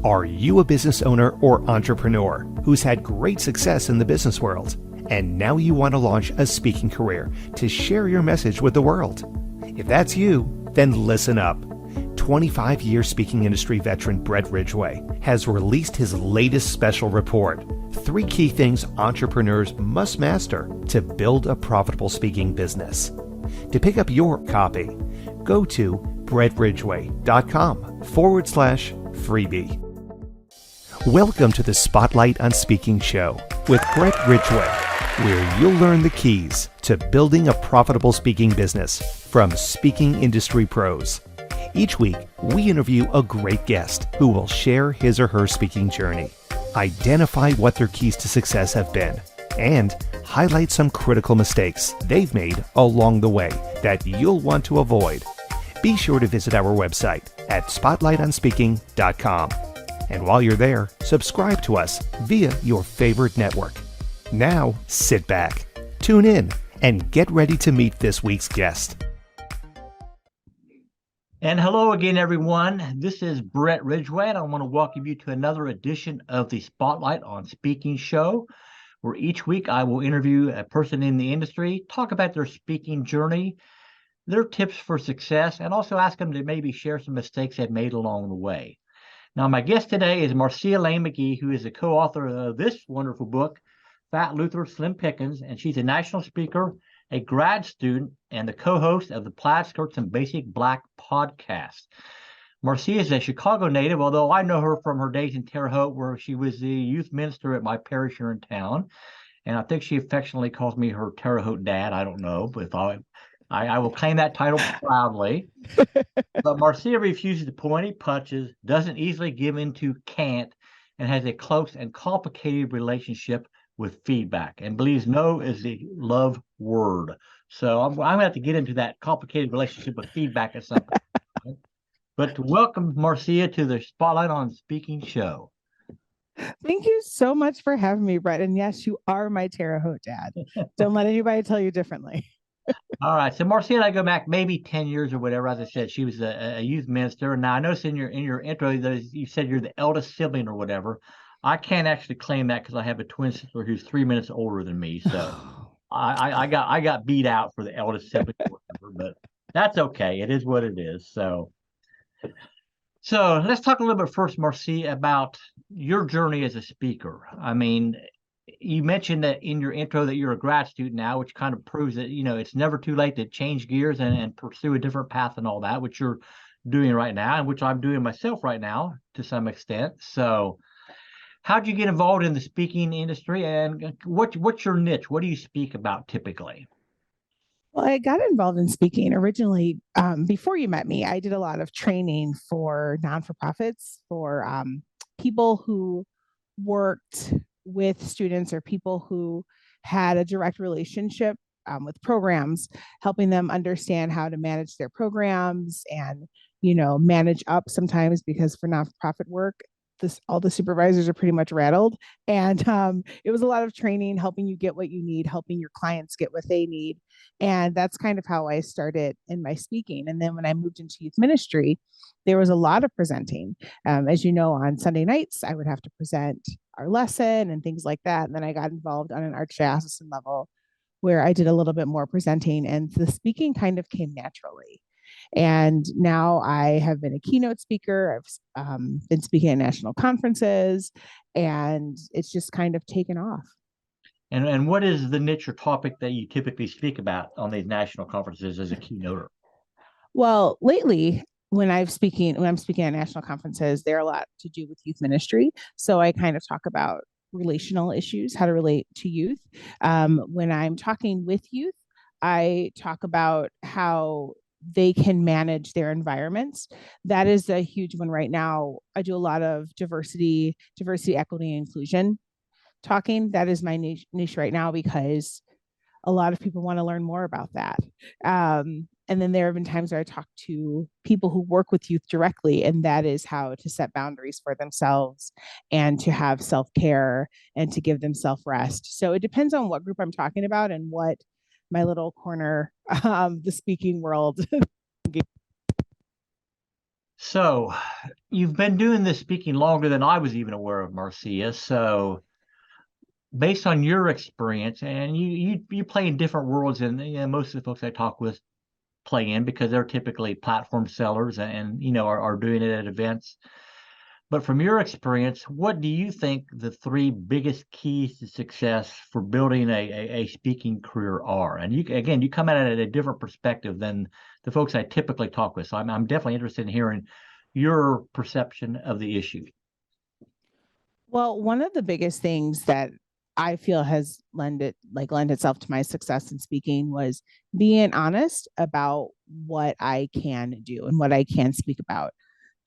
Are you a business owner or entrepreneur who's had great success in the business world, and now you want to launch a speaking career to share your message with the world? If that's you, then listen up. 25-year speaking industry veteran Brett Ridgway has released his latest special report, 3 key things entrepreneurs must master to build a profitable speaking business. To pick up your copy, go to brettridgway.com/freebie. Welcome to the Spotlight on Speaking show with Brett Ridgway, where you'll learn the keys to building a profitable speaking business from speaking industry pros. Each week, we interview a great guest who will share his or her speaking journey, identify what their keys to success have been, and highlight some critical mistakes they've made along the way that you'll want to avoid. Be sure to visit our website at spotlightonspeaking.com. And while you're there, subscribe to us via your favorite network. Now, sit back, tune in, and get ready to meet this week's guest. And hello again, everyone. This is Brett Ridgway, and I want to welcome you to another edition of the Spotlight on Speaking show, where each week I will interview a person in the industry, talk about their speaking journey, their tips for success, and also ask them to maybe share some mistakes they've made along the way. Now, my guest today is Marcia Lane-McGee, who is the co-author of this wonderful book, Fat Luther, Slim Pickins, and she's a national speaker, a grad student, and the co-host of the Plaid Skirts and Basic Black podcast. Marcia is a Chicago native, although I know her from her days in Terre Haute, where she was the youth minister at my parish here in town. And I think she affectionately calls me her Terre Haute dad. I don't know, but if I will claim that title proudly. But Marcia refuses to pull any punches, doesn't easily give in to can't, and has a close and complicated relationship with feedback, and believes no is the love word. So I'm going to have to get into that complicated relationship with feedback at some point. But to welcome Marcia to the Spotlight on Speaking show. Thank you so much for having me, Brett. And yes, you are my Terre Haute dad. Don't let anybody tell you differently. All right. So Marcia and I go back maybe 10 years or whatever. As I said, she was a youth minister. Now, I noticed in your intro, you said you're the eldest sibling or whatever. I can't actually claim that because I have a twin sister who's 3 minutes older than me. So I got beat out for the eldest sibling or whatever, but that's okay. It is what it is. So let's talk a little bit first, Marcia, about your journey as a speaker. I mean, you mentioned that in your intro that you're a grad student now, which kind of proves that, it's never too late to change gears and pursue a different path and all that, which you're doing right now, and which I'm doing myself right now to some extent. So how'd you get involved in the speaking industry, and what's your niche? What do you speak about typically? Well, I got involved in speaking originally before you met me. I did a lot of training for non-for-profits, for people who worked with students or people who had a direct relationship with programs, helping them understand how to manage their programs and, manage up sometimes, because for non-for-profit work, all the supervisors are pretty much rattled. And it was a lot of training, helping you get what you need, helping your clients get what they need. And that's kind of how I started in my speaking. And then when I moved into youth ministry, there was a lot of presenting. As you know, on Sunday nights, I would have to present our lesson and things like that. And then I got involved on an archdiocesan level where I did a little bit more presenting, and the speaking kind of came naturally. And now I have been a keynote speaker. I've been speaking at national conferences, and it's just kind of taken off. And what is the niche or topic that you typically speak about on these national conferences as a keynoter? Well, lately, when I'm speaking at national conferences, they're a lot to do with youth ministry. So I kind of talk about relational issues, how to relate to youth. When I'm talking with youth, I talk about how they can manage their environments. That is a huge one right now. I do a lot of diversity, equity, and inclusion talking. That is my niche right now, because a lot of people want to learn more about that. And then there have been times where I talk to people who work with youth directly, and that is how to set boundaries for themselves and to have self-care and to give them self-rest. So it depends on what group I'm talking about and what my little corner, the speaking world. So you've been doing this speaking longer than I was even aware of, Marcia. So based on your experience, and you play in different worlds, and most of the folks I talk with play in because they're typically platform sellers and are doing it at events. But from your experience, what do you think the three biggest keys to success for building a speaking career are? And you come at it at a different perspective than the folks I typically talk with. So I'm definitely interested in hearing your perception of the issue. Well, one of the biggest things that I feel has lend itself to my success in speaking was being honest about what I can do and what I can speak about.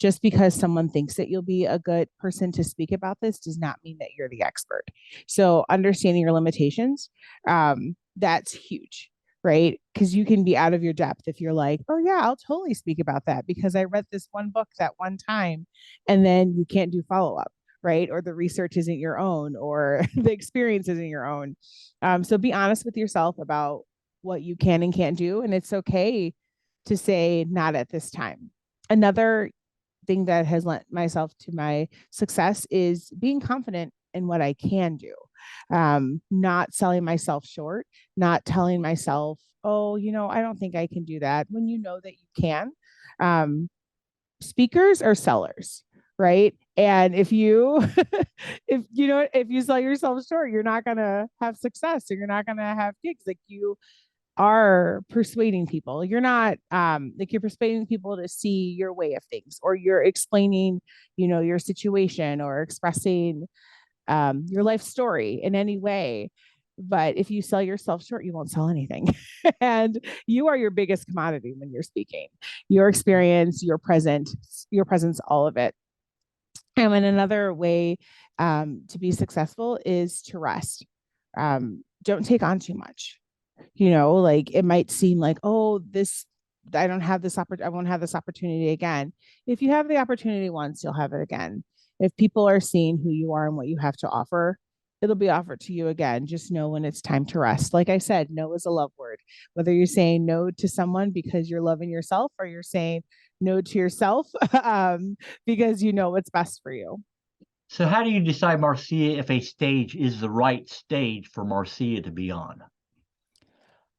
Just because someone thinks that you'll be a good person to speak about this does not mean that you're the expert. So understanding your limitations, that's huge, right? Because you can be out of your depth if you're like, oh yeah, I'll totally speak about that because I read this one book that one time, and then you can't do follow up, right? Or the research isn't your own, or the experience isn't your own. So be honest with yourself about what you can and can't do, and it's okay to say not at this time. Another thing that has lent myself to my success is being confident in what I can do. Not selling myself short, not telling myself, oh, I don't think I can do that when you know that you can. Um, Speakers are sellers, right? And if you if you sell yourself short, you're not gonna have success, or you're not gonna have gigs. Like, you are persuading people. You're not like, you're persuading people to see your way of things, or you're explaining, your situation, or expressing your life story in any way. But if you sell yourself short, you won't sell anything. And you are your biggest commodity when you're speaking. Your experience, your presence, all of it. And then another way to be successful is to rest. Don't take on too much. Like, it might seem like, oh, this, I don't have this opportunity, I won't have this opportunity again. If you have the opportunity once, you'll have it again. If people are seeing who you are and what you have to offer, it'll be offered to you again. Just know when it's time to rest. Like I said, no is a love word. Whether you're saying no to someone because you're loving yourself, or you're saying no to yourself because you know what's best for you. So how do you decide, Marcia, if a stage is the right stage for Marcia to be on?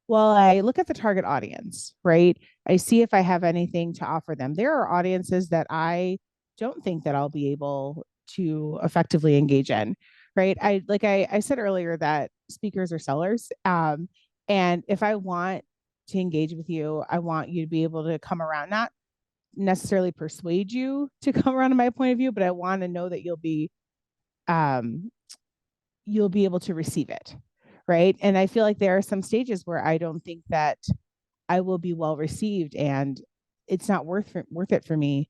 Well, I look at the target audience, right? I see if I have anything to offer them. There are audiences that I don't think that I'll be able to effectively engage in, right? I said earlier that speakers are sellers. And if I want to engage with you, I want you to be able to come around, not necessarily persuade you to come around to my point of view, but I want to know that um, you'll be able to receive it, right? And I feel like there are some stages where I don't think that I will be well received, and it's not worth it for me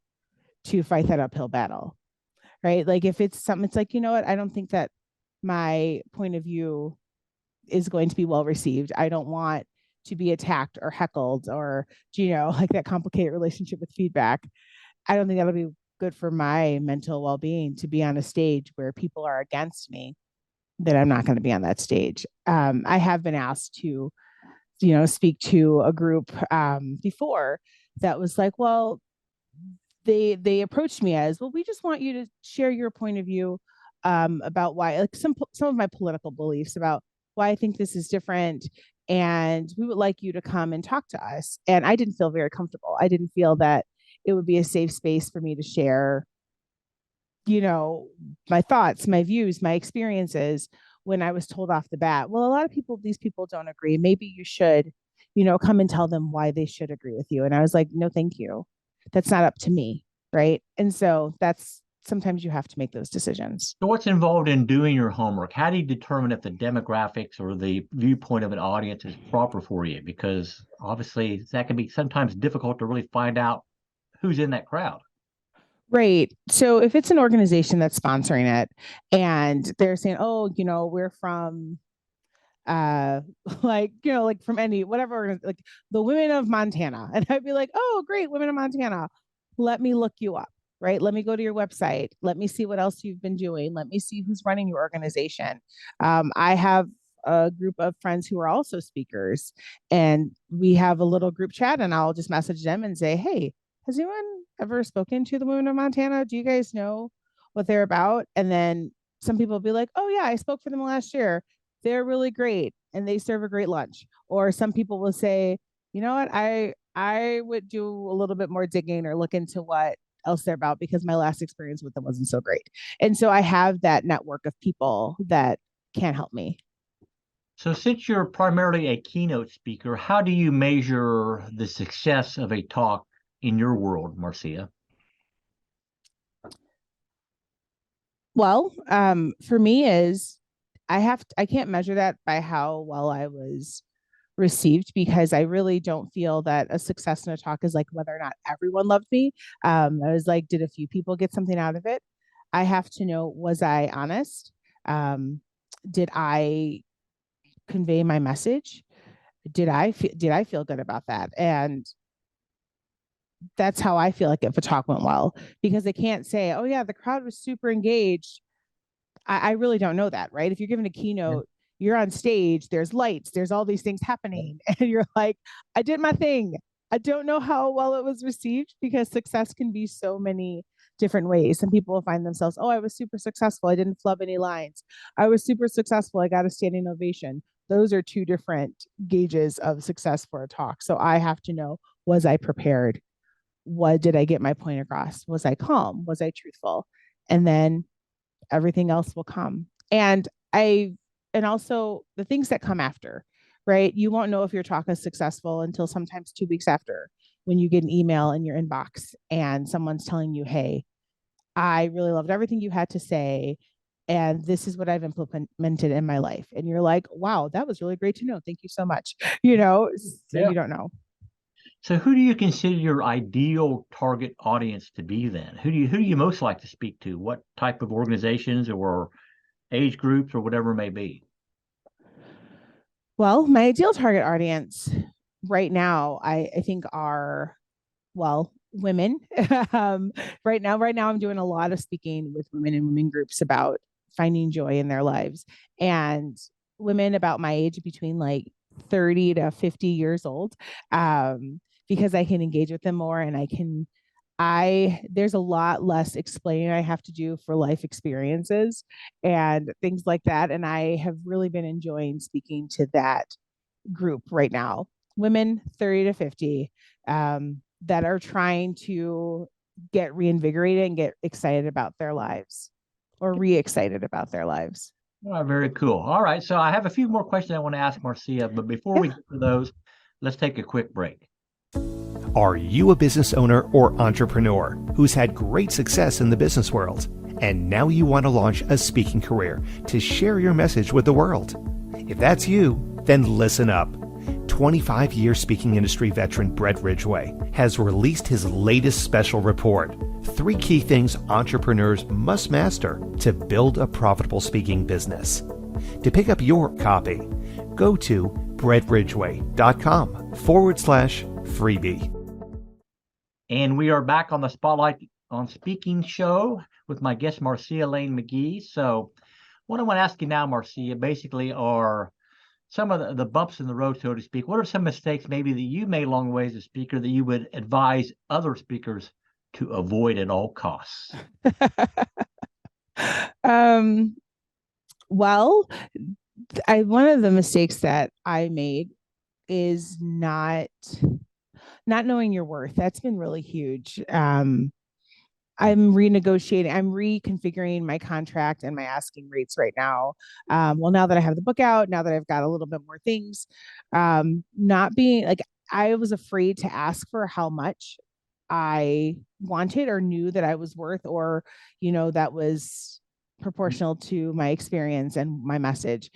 to fight that uphill battle, right? Like, if it's something, it's like, you know what, I don't think that my point of view is going to be well received. I don't want to be attacked or heckled, or like that complicated relationship with feedback. I don't think that'll be good for my mental well-being, to be on a stage where people are against me, that I'm not going to be on that stage. I have been asked to, speak to a group before, that was like, well, they approached me as, well, we just want you to share your point of view about why, like, some of my political beliefs, about why I think this is different, and we would like you to come and talk to us. And I didn't feel very comfortable. I didn't feel that it would be a safe space for me to share, my thoughts, my views, my experiences, when I was told off the bat, well, a lot of people, these people don't agree. Maybe you should, come and tell them why they should agree with you. And I was like, no, thank you. That's not up to me. Right. And so that's, sometimes you have to make those decisions. So what's involved in doing your homework? How do you determine if the demographics or the viewpoint of an audience is proper for you? Because obviously that can be sometimes difficult to really find out who's in that crowd. Right. So if it's an organization that's sponsoring it, and they're saying, oh, we're from uh like from any whatever, like the women of Montana, and I'd be like, oh great, women of Montana, let me look you up, right? Let me go to your website, let me see what else you've been doing, let me see who's running your organization. I have a group of friends who are also speakers, and we have a little group chat, and I'll just message them and say, hey, has anyone ever spoken to the Women of Montana? Do you guys know what they're about? And then some people will be like, oh yeah, I spoke for them last year. They're really great and they serve a great lunch. Or some people will say, you know what, I would do a little bit more digging or look into what else they're about because my last experience with them wasn't so great. And so I have that network of people that can help me. So, since you're primarily a keynote speaker, how do you measure the success of a talk in your world, Marcia? Well, for me is I can't measure that by how well I was received because I really don't feel that a success in a talk is like whether or not everyone loved me. I was like, did a few people get something out of it? I have to know, was I honest? Did I convey my message? Did I feel good about that? And that's how I feel like if a talk went well because they can't say, oh yeah, the crowd was super engaged. I really don't know that, right? If you're giving a keynote, you're on stage, there's lights, there's all these things happening, and you're like, I did my thing. I don't know how well it was received because success can be so many different ways. Some people will find themselves, oh, I was super successful. I didn't flub any lines. I was super successful. I got a standing ovation. Those are two different gauges of success for a talk. So I have to know, was I prepared? What did I get my point across? Was I calm? Was I truthful? And then everything else will come. And also the things that come after, right? You won't know if your talk is successful until sometimes 2 weeks after when you get an email in your inbox and someone's telling you, hey, I really loved everything you had to say. And this is what I've implemented in my life. And you're like, wow, that was really great to know. Thank you so much. So Yeah. you don't know. So, who do you consider your ideal target audience to be then? Who do you most like to speak to? What type of organizations or age groups or whatever it may be? Well, my ideal target audience right now, I think are, well, women. Right now, I'm doing a lot of speaking with women and women groups about finding joy in their lives and women about my age between like 30 to 50 years old. Because I can engage with them more and there's a lot less explaining I have to do for life experiences and things like that. And I have really been enjoying speaking to that group right now, women 30 to 50, that are trying to get reinvigorated and get excited about their lives or re-excited about their lives. Oh, very cool. All right. So I have a few more questions I want to ask Marcia, but before we Yeah. get to those, let's take a quick break. Are you a business owner or entrepreneur who's had great success in the business world and now you want to launch a speaking career to share your message with the world? If that's you, then listen up. 25-year speaking industry veteran Brett Ridgway has released his latest special report, 3 Key Things Entrepreneurs Must Master to Build a Profitable Speaking Business. To pick up your copy, go to brettridgway.com/freebie. And we are back on the Spotlight on Speaking show with my guest, Marcia Lane-McGee. So what I want to ask you now, Marcia, basically are some of the bumps in the road, so to speak. What are some mistakes maybe that you made along the way as a speaker that you would advise other speakers to avoid at all costs? um, well, one of the mistakes that I made is not knowing your worth. That's been really huge. I'm reconfiguring my contract and my asking rates right now. Well, now that I have the book out, now that I've got a little bit more things, not being like, I was afraid to ask for how much I wanted or knew that I was worth, or, that was proportional to my experience and my message.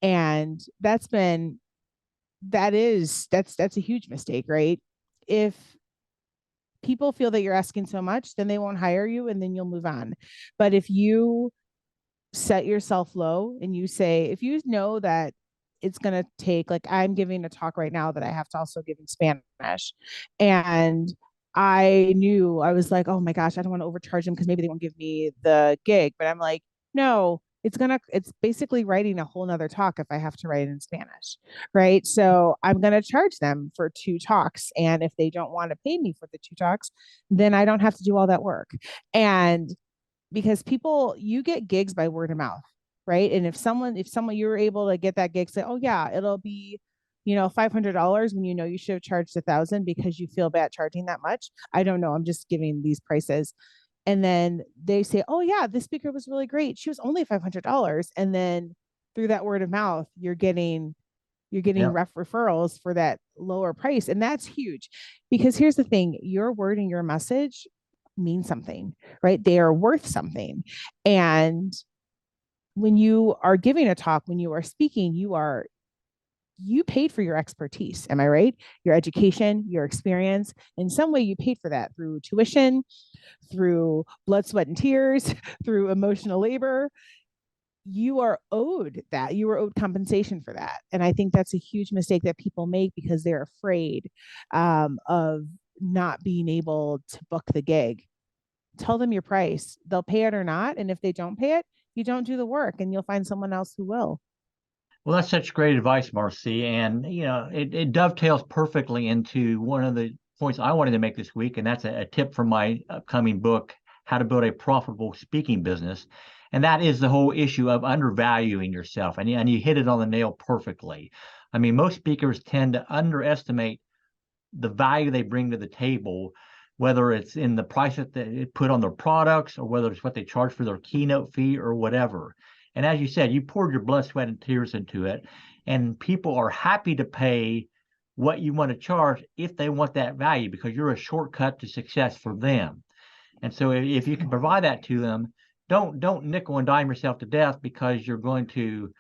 And that's a huge mistake, right? If people feel that you're asking so much, then they won't hire you and then you'll move on. But if you set yourself low and you say, if you know that it's going to take, like I'm giving a talk right now that I have to also give in Spanish. And I was like, oh my gosh, I don't want to overcharge them because maybe they won't give me the gig. But I'm like, no, it's basically writing a whole nother talk if I have to write it in Spanish, right? So I'm going to charge them for 2 talks. And if they don't want to pay me for the 2 talks, then I don't have to do all that work. And because you get gigs by word of mouth, right? And if you're able to get that gig, say, oh yeah, it'll be, $500 when you should have charged 1,000 because you feel bad charging that much. I don't know. I'm just giving these prices. And then they say, oh yeah, this speaker was really great. She was only $500. And then through that word of mouth, you're getting referrals for that lower price. And that's huge because here's the thing, your word and your message mean something, right? They are worth something. And when you are giving a talk, when you are speaking, you paid for your expertise. Am I right? Your education, your experience. In some way, you paid for that through tuition, through blood, sweat, and tears, through emotional labor. You are owed that. You are owed compensation for that. And I think that's a huge mistake that people make because they're afraid of not being able to book the gig. Tell them your price. They'll pay it or not. And if they don't pay it, you don't do the work and you'll find someone else who will. Well, that's such great advice, Marcy. And, it dovetails perfectly into one of the points I wanted to make this week. And that's a tip from my upcoming book, How to Build a Profitable Speaking Business. And that is the whole issue of undervaluing yourself. And you hit it on the nail perfectly. I mean, most speakers tend to underestimate the value they bring to the table, whether it's in the price that they put on their products or whether it's what they charge for their keynote fee or whatever. And as you said, you poured your blood, sweat, and tears into it, and people are happy to pay what you want to charge if they want that value because you're a shortcut to success for them. And so if you can provide that to them, don't nickel and dime yourself to death because you're going to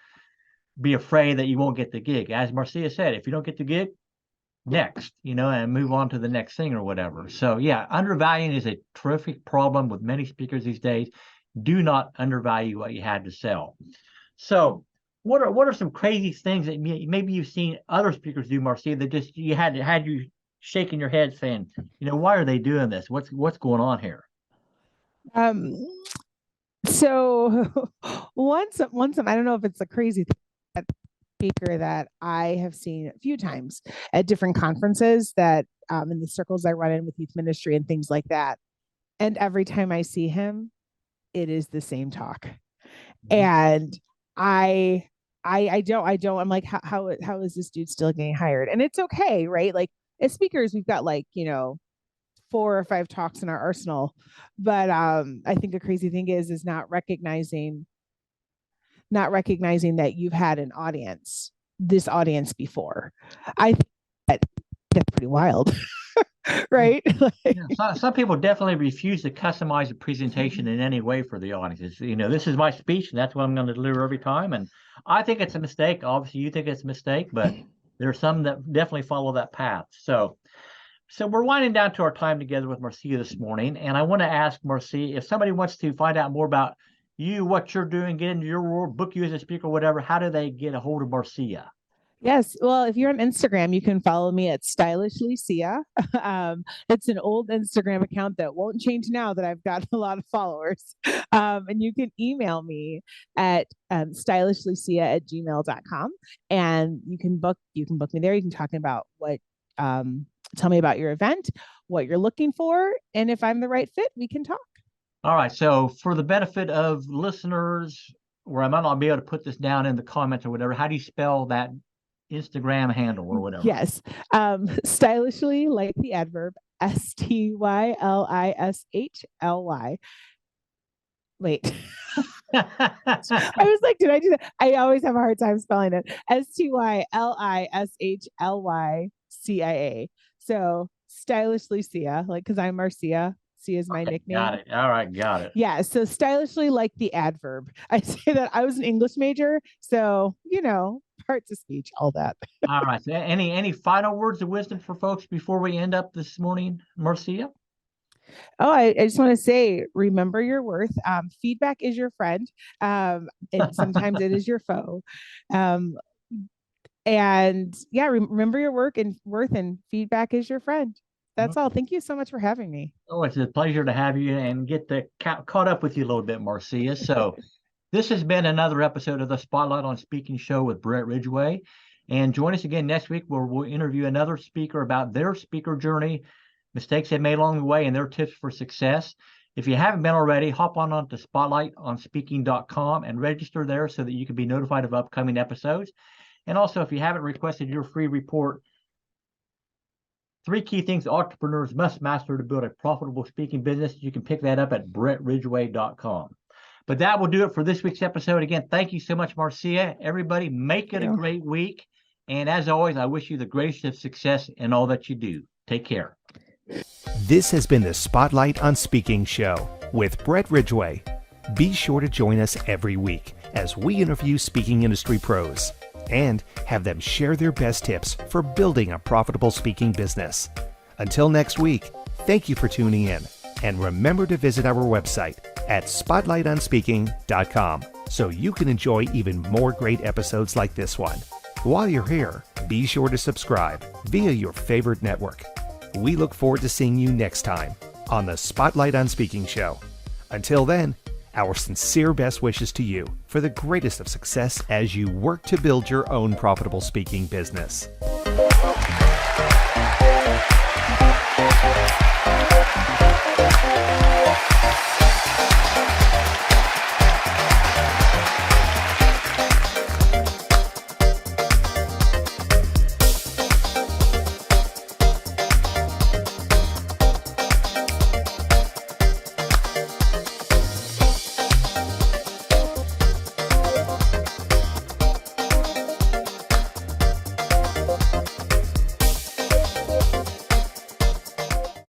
be afraid that you won't get the gig. As Marcia said, if you don't get the gig, next, and move on to the next thing or whatever. So yeah, undervaluing is a terrific problem with many speakers these days. Do not undervalue what you had to sell. So what are some crazy things that maybe you've seen other speakers do, Marcia, that just you had you shaking your head saying, why are they doing this? What's going on here? So once I don't know if it's a crazy speaker that I have seen a few times at different conferences that in the circles I run in with youth ministry and things like that. And every time I see him, it is the same talk. And I don't, I'm like, how is this dude still getting hired? And it's okay, right? Like as speakers, we've got 4 or 5 talks in our arsenal. But I think the crazy thing is not recognizing that you've had this audience before. I think that's pretty wild. Right? Some people definitely refuse to customize a presentation in any way for the audience. This is my speech and that's what I'm going to deliver every time. And I think it's a mistake. Obviously, you think it's a mistake, but there are some that definitely follow that path. So we're winding down to our time together with Marcia this morning. And I want to ask Marcia, if somebody wants to find out more about you, what you're doing, get into your world, book you as a speaker, whatever, how do they get a hold of Marcia? Yes. Well, if you're on Instagram, you can follow me at Stylishly Sia. It's an old Instagram account that won't change now that I've got a lot of followers. And you can email me at stylishlysia@gmail.com. And you can book me there. You can talk about tell me about your event, what you're looking for. And if I'm the right fit, we can talk. All right. So for the benefit of listeners, where I might not be able to put this down in the comments or whatever, how do you spell that Instagram handle or whatever? Yes. Stylishly, like the adverb, STYLISHLY. Wait. I was like, did I do that? I always have a hard time spelling it. STYLISHLYCIA. So Stylishly Sia, because I'm Marcia. Sia is my nickname. Got it. All right, got it. Yeah. So stylishly, like the adverb. I say that I was an English major, so parts of speech, all that. All right. So any final words of wisdom for folks before we end up this morning, Marcia? Oh, I just want to say, remember your worth. Feedback is your friend. And sometimes it is your foe. And yeah, remember your worth and feedback is your friend. That's all. Thank you so much for having me. Oh, it's a pleasure to have you and get caught up with you a little bit, Marcia. So This has been another episode of the Spotlight on Speaking show with Brett Ridgway. And join us again next week where we'll interview another speaker about their speaker journey, mistakes they made along the way, and their tips for success. If you haven't been already, hop on to spotlightonspeaking.com and register there so that you can be notified of upcoming episodes. And also, if you haven't requested your free report, 3 key things entrepreneurs must master to build a profitable speaking business, you can pick that up at brettridgway.com. But that will do it for this week's episode. Again, thank you so much, Marcia. Everybody, make it a great week. And as always, I wish you the greatest of success in all that you do. Take care. This has been the Spotlight on Speaking show with Brett Ridgway. Be sure to join us every week as we interview speaking industry pros and have them share their best tips for building a profitable speaking business. Until next week, thank you for tuning in. And remember to visit our website at spotlightonspeaking.com so you can enjoy even more great episodes like this one. While you're here, be sure to subscribe via your favorite network. We look forward to seeing you next time on the Spotlight on Speaking show. Until then, our sincere best wishes to you for the greatest of success as you work to build your own profitable speaking business.